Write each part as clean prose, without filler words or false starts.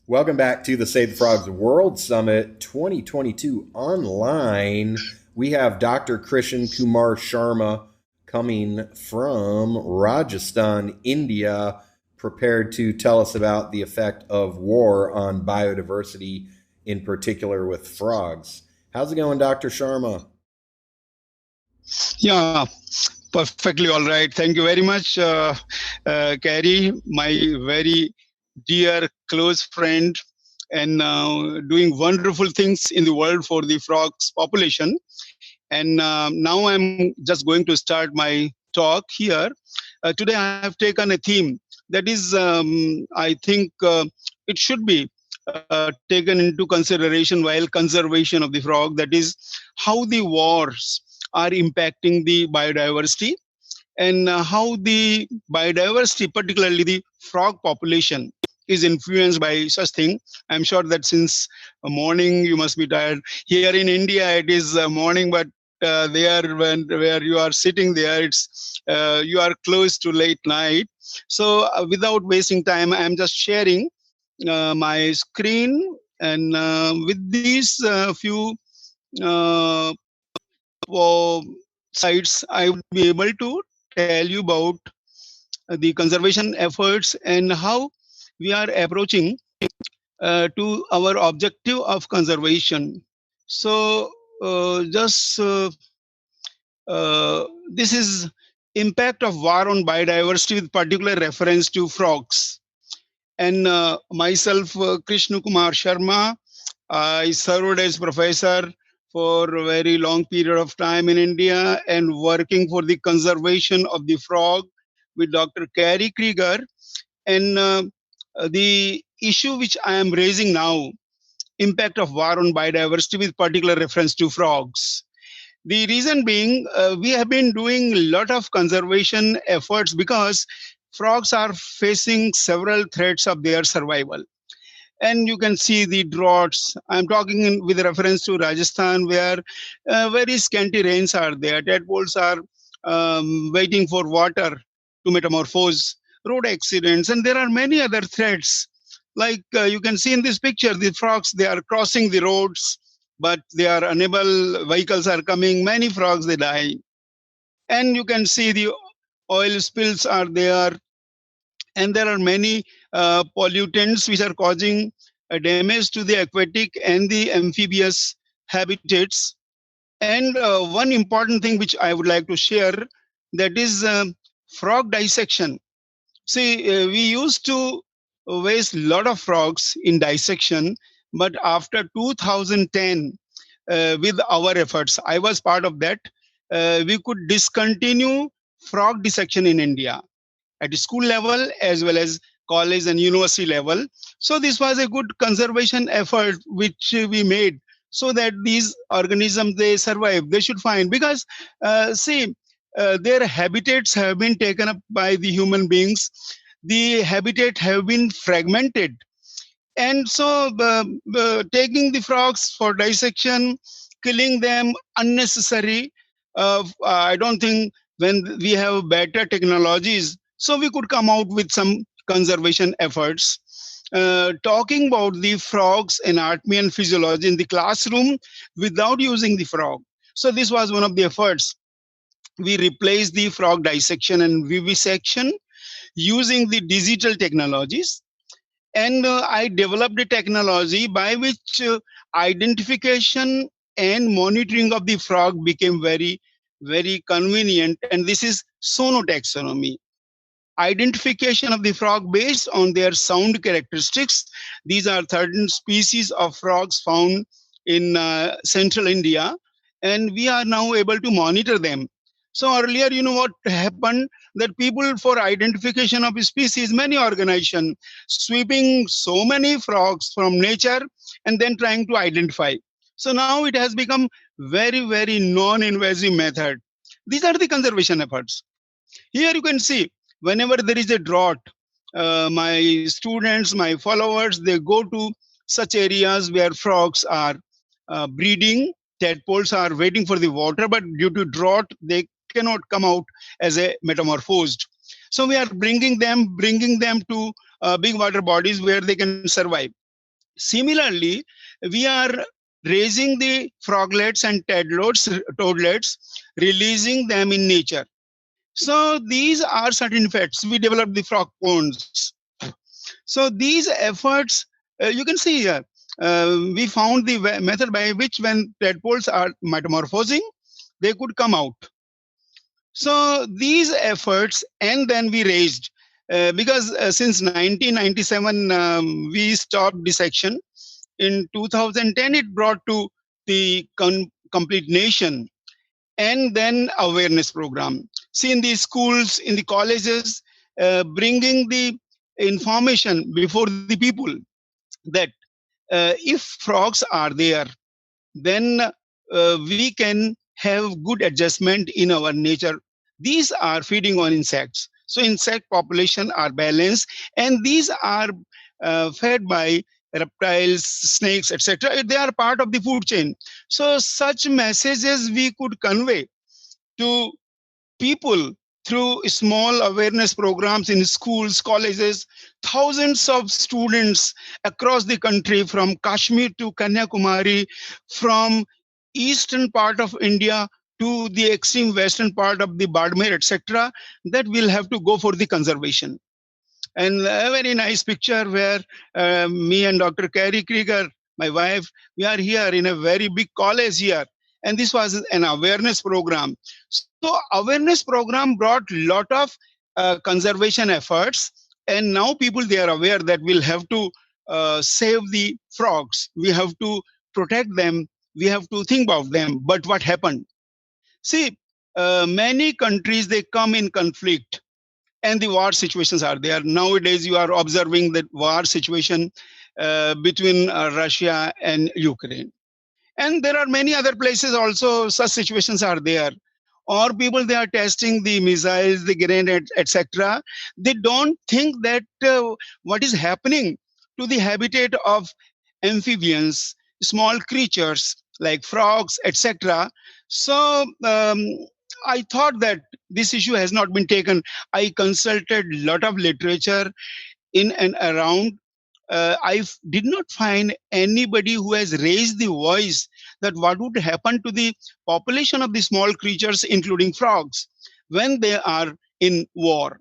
Welcome back to the Save the Frogs World Summit 2022 online. We have Dr. Krishan Kumar Sharma coming from Rajasthan, India, prepared to tell us about the effect of war on biodiversity, in particular with frogs. How's it going, Dr. Sharma? Yeah, perfectly all right. Thank you very much, Carrie, my very dear, close friend, and doing wonderful things in the world for the frogs population. And now I'm just going to start my talk here. Today I have taken a theme that is, I think, it should be taken into consideration while conservation of the frog. That is how the wars are impacting the biodiversity and how the biodiversity, particularly the frog population, is influenced by such thing. I'm sure that since morning you must be tired. Here in India, it is morning, but there, when where you are sitting there, it's you are close to late night. So, without wasting time, I'm just sharing my screen, and with these few uh, sites, I would be able to tell you about the conservation efforts and how we are approaching to our objective of conservation. So, just this is impact of war on biodiversity with particular reference to frogs. And myself, Krishna Kumar Sharma, I served as professor for a very long period of time in India and working for the conservation of the frog with Dr. Carrie Krieger. And the issue which I am raising now, impact of war on biodiversity with particular reference to frogs. The reason being, we have been doing a lot of conservation efforts because frogs are facing several threats of their survival. And you can see the droughts. I'm talking with reference to Rajasthan, where very scanty rains are there. Tadpoles are waiting for water to metamorphose, road accidents, and there are many other threats. Like you can see in this picture, the frogs, they are crossing the roads, but they are unable, vehicles are coming, many frogs, they die. And you can see the oil spills are there, and there are many pollutants which are causing damage to the aquatic and the amphibious habitats. And one important thing which I would like to share, that is frog dissection. See, we used to waste a lot of frogs in dissection, but after 2010, with our efforts, I was part of that, we could discontinue frog dissection in India at school level as well as college and university level. So this was a good conservation effort which we made so that these organisms, they survive, they should find, because see, their habitats have been taken up by the human beings. The habitat have been fragmented, and so taking the frogs for dissection, killing them unnecessary. I don't think, when we have better technologies, so we could come out with some conservation efforts. Talking about the frogs anatomy and physiology in the classroom without using the frog. So this was one of the efforts. We replaced the frog dissection and vivisection using the digital technologies. And I developed a technology by which identification and monitoring of the frog became very, very convenient. And this is sonotaxonomy, identification of the frog based on their sound characteristics. These are 13 species of frogs found in central India, and we are now able to monitor them. So earlier, you know what happened? That people, for identification of species, many organizations sweeping so many frogs from nature and then trying to identify. So now it has become very, very non-invasive method. These are the conservation efforts. Here you can see, whenever there is a drought, my students, my followers, they go to such areas where frogs are breeding. Tadpoles are waiting for the water, but due to drought, they cannot come out as a metamorphosed. So we are bringing them to big water bodies where they can survive. Similarly, we are raising the froglets and toadlets, releasing them in nature. So these are certain effects. We develop the frog ponds. So these efforts, you can see here, we found the method by which when tadpoles are metamorphosing, they could come out. So these efforts, and then we raised, because since 1997 we stopped dissection. In 2010 it brought to the complete nation, and then awareness program. See, in the schools, in the colleges, bringing the information before the people that if frogs are there, then we can have good adjustment in our nature. These are feeding on insects, so insect population are balanced, and these are fed by reptiles, snakes, etc. They are part of the food chain. So such messages we could convey to people through small awareness programs in schools, colleges. Thousands of students across the country, from Kashmir to Kanyakumari, from eastern part of India to the extreme western part of the Badmer, etc., that will have to go for the conservation. And a very nice picture where me and Dr. Carrie Krieger, my wife, we are here in a very big college here. And this was an awareness program. So awareness program brought lot of conservation efforts. And now people, they are aware that we'll have to save the frogs. We have to protect them. We have to think about them. But what happened? See, many countries, they come in conflict, and the war situations are there. Nowadays, you are observing the war situation between Russia and Ukraine. And there are many other places also, such situations are there. Or people, they are testing the missiles, the grenades, etc. They don't think that what is happening to the habitat of amphibians, small creatures like frogs, etc. So I thought that this issue has not been taken. I consulted a lot of literature in and around. Did not find anybody who has raised the voice that what would happen to the population of the small creatures, including frogs, when they are in war.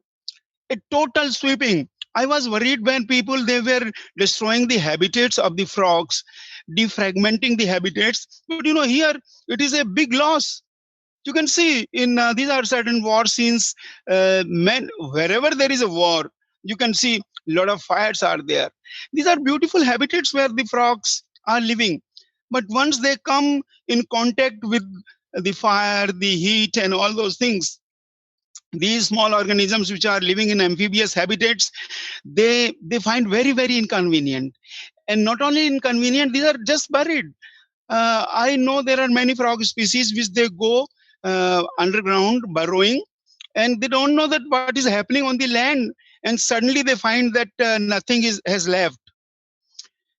A total sweeping. I was worried when people, they were destroying the habitats of the frogs, defragmenting the habitats. But here it is a big loss. You can see in these are certain war scenes. Wherever there is a war, you can see a lot of fires are there. These are beautiful habitats where the frogs are living. But once they come in contact with the fire, the heat, and all those things, these small organisms which are living in amphibious habitats, they find very, very inconvenient. And not only inconvenient, these are just buried. I know there are many frog species which they go underground burrowing, and they don't know that what is happening on the land, and suddenly they find that nothing has left.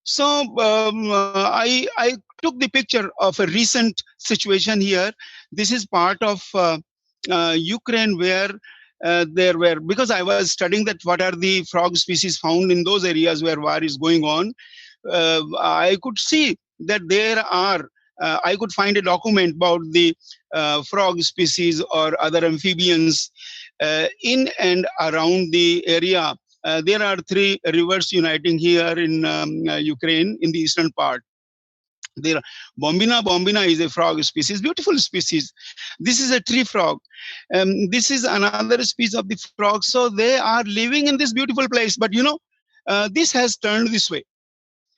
So I took the picture of a recent situation here. This is part of Ukraine, where there were, because I was studying that what are the frog species found in those areas where war is going on. I could see that there are, I could find a document about the frog species or other amphibians in and around the area. There are three rivers uniting here in Ukraine, in the eastern part. There, bombina is a frog species, beautiful species. This is a tree frog. This is another species of the frog. So they are living in this beautiful place. But this has turned this way.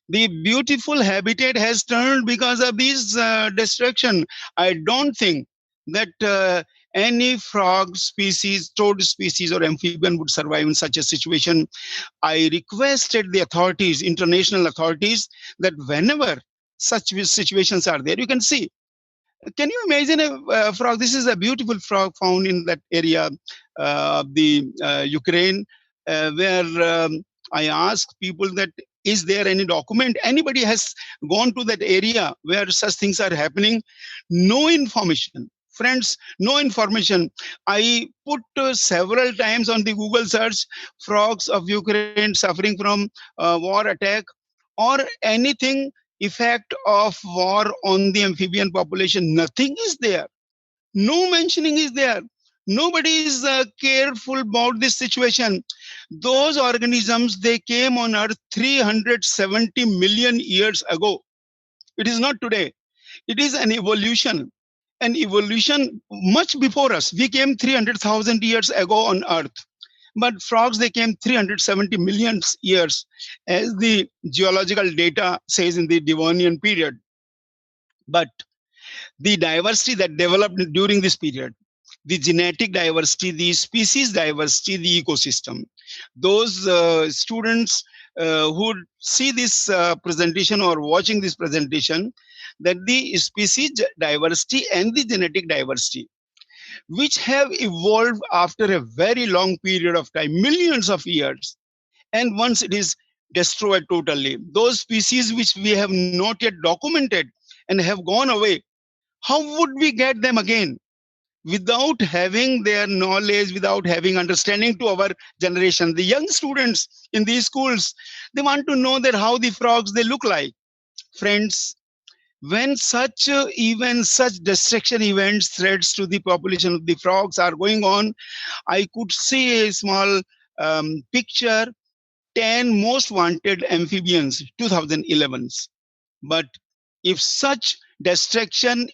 The beautiful habitat has turned because of this destruction. I don't think that any frog species, toad species, or amphibian would survive in such a situation. I requested the authorities, international authorities, that whenever such situations are there, you can see. Can you imagine a frog? This is a beautiful frog found in that area of the Ukraine, where I ask people that, is there any document? Anybody has gone to that area where such things are happening? No information. Friends, no information. I put several times on the Google search, frogs of Ukraine suffering from war attack. or anything effect of war on the amphibian population. Nothing is there. No mentioning is there. Nobody is careful about this situation. Those organisms, they came on earth 370 million years ago. It is not today. It is an evolution much before us. We came 300,000 years ago on earth, but frogs, they came 370 million years, as the geological data says, in the Devonian period. But the diversity that developed during this period, the genetic diversity, the species diversity, the ecosystem, those students who see this presentation or watching this presentation, that the species diversity and the genetic diversity, which have evolved after a very long period of time, millions of years, and once it is destroyed totally, those species which we have not yet documented and have gone away, how would we get them again? Without having their knowledge, without having understanding to our generation, the young students in these schools, they want to know that how the frogs they look like. Friends, when such events, such destruction events, threats to the population of the frogs are going on, I could see a small picture, 10 most wanted amphibians 2011s. But if such destruction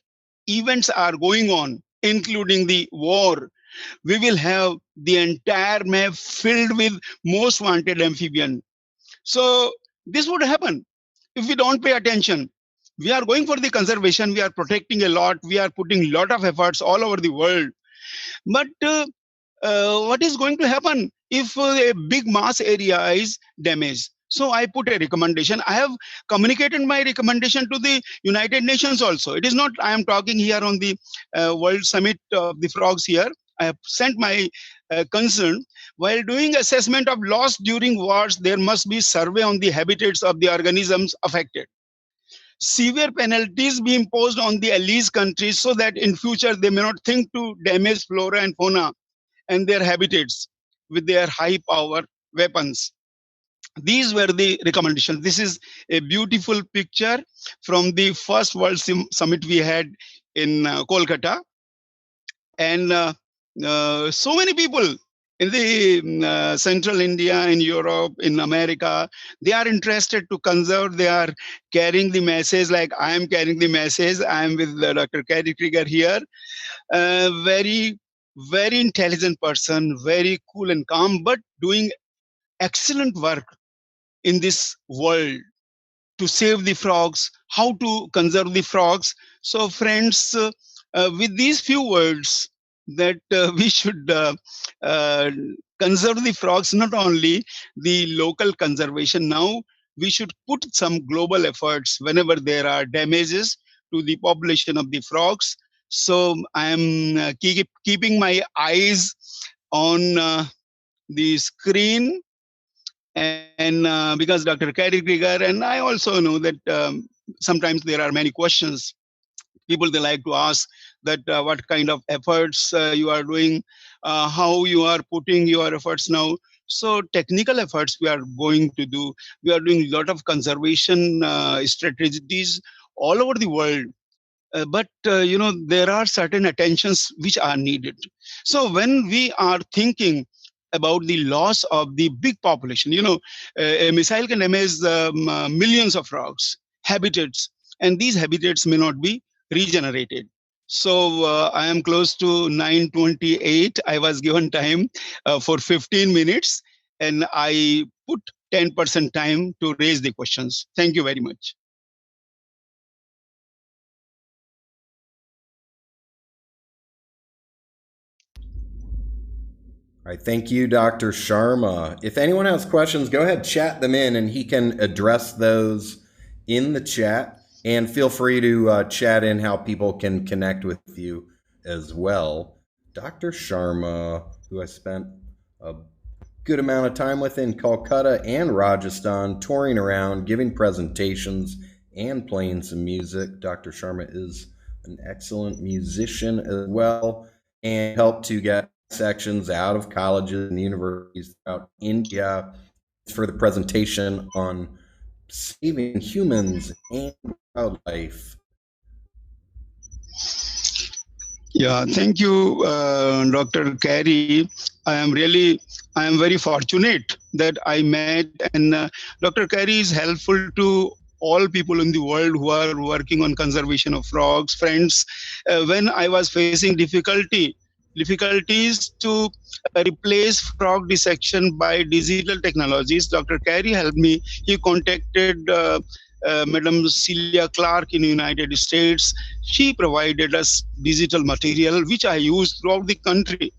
events are going on, including the war, we will have the entire map filled with most wanted amphibian. So this would happen if we don't pay attention. We are going for the conservation, we are protecting a lot, we are putting a lot of efforts all over the world. But what is going to happen if a big mass area is damaged? So I put a recommendation. I have communicated my recommendation to the United Nations also. It is not I am talking here on the World Summit of the Frogs here. I have sent my concern. While doing assessment of loss during wars, there must be survey on the habitats of the organisms affected. Severe penalties be imposed on the alleged countries so that in future they may not think to damage flora and fauna and their habitats with their high power weapons. These were the recommendations. This is a beautiful picture from the first World Summit we had in Kolkata. And so many people in the central India, in Europe, in America, they are interested to conserve. They are carrying the message like I am carrying the message. I am with Dr. Kerry Krieger here. Very, very intelligent person, very cool and calm, but doing excellent work in this world to save the frogs, how to conserve the frogs. So, friends, with these few words, that we should uh, conserve the frogs, not only the local conservation. Now, we should put some global efforts whenever there are damages to the population of the frogs. So, I am keeping my eyes on the screen, and because Dr. Kerry Krieger, and I also know that sometimes there are many questions people they like to ask, that what kind of efforts you are doing, how you are putting your efforts now. So technical efforts we are going to do. We are doing a lot of conservation strategies all over the world. But there are certain attentions which are needed. So when we are thinking about the loss of the big population, a missile can damage millions of frogs habitats, and these habitats may not be regenerated. So I am close to 9:28. I was given time for 15 minutes, and I put 10% time to raise the questions. Thank you very much. All right, thank you, Dr. Sharma. If anyone has questions, go ahead, chat them in, and he can address those in the chat. And feel free to chat in how people can connect with you as well. Dr. Sharma, who I spent a good amount of time with in Calcutta and Rajasthan, touring around, giving presentations, and playing some music. Dr. Sharma is an excellent musician as well, and helped to get sections out of colleges and universities throughout India for the presentation on saving humans and wildlife. Yeah, thank you, Dr. Carey. I am very fortunate that I met, and Dr. Carey is helpful to all people in the world who are working on conservation of frogs. Friends, when I was facing difficulties to replace frog dissection by digital technologies, Dr. Carey helped me. He contacted Madam Celia Clark in the United States. She provided us digital material which I use throughout the country.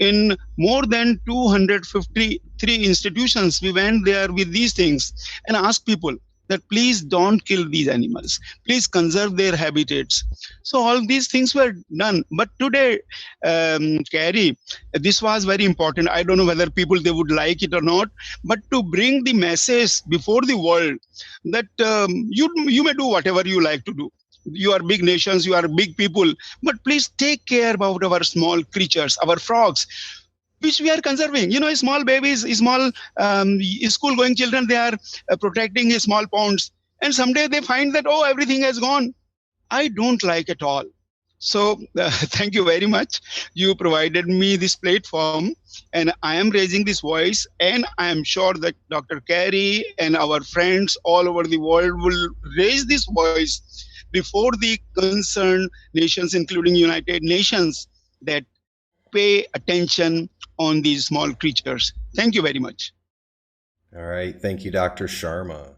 In more than 253 institutions, we went there with these things and asked people that please don't kill these animals, please conserve their habitats. So all these things were done. But today, Carrie, this was very important. I don't know whether people they would like it or not, but to bring the message before the world that you may do whatever you like to do. You are big nations, you are big people, but please take care about our small creatures, our frogs, which we are conserving. You know, small babies, small school going children, they are protecting small ponds, and someday they find that, oh, everything has gone. I don't like at all. So thank you very much. You provided me this platform, and I am raising this voice, and I am sure that Dr. Carey and our friends all over the world will raise this voice before the concerned nations, including United Nations, that pay attention on these small creatures. Thank you very much. All right. Thank you, Dr. Sharma.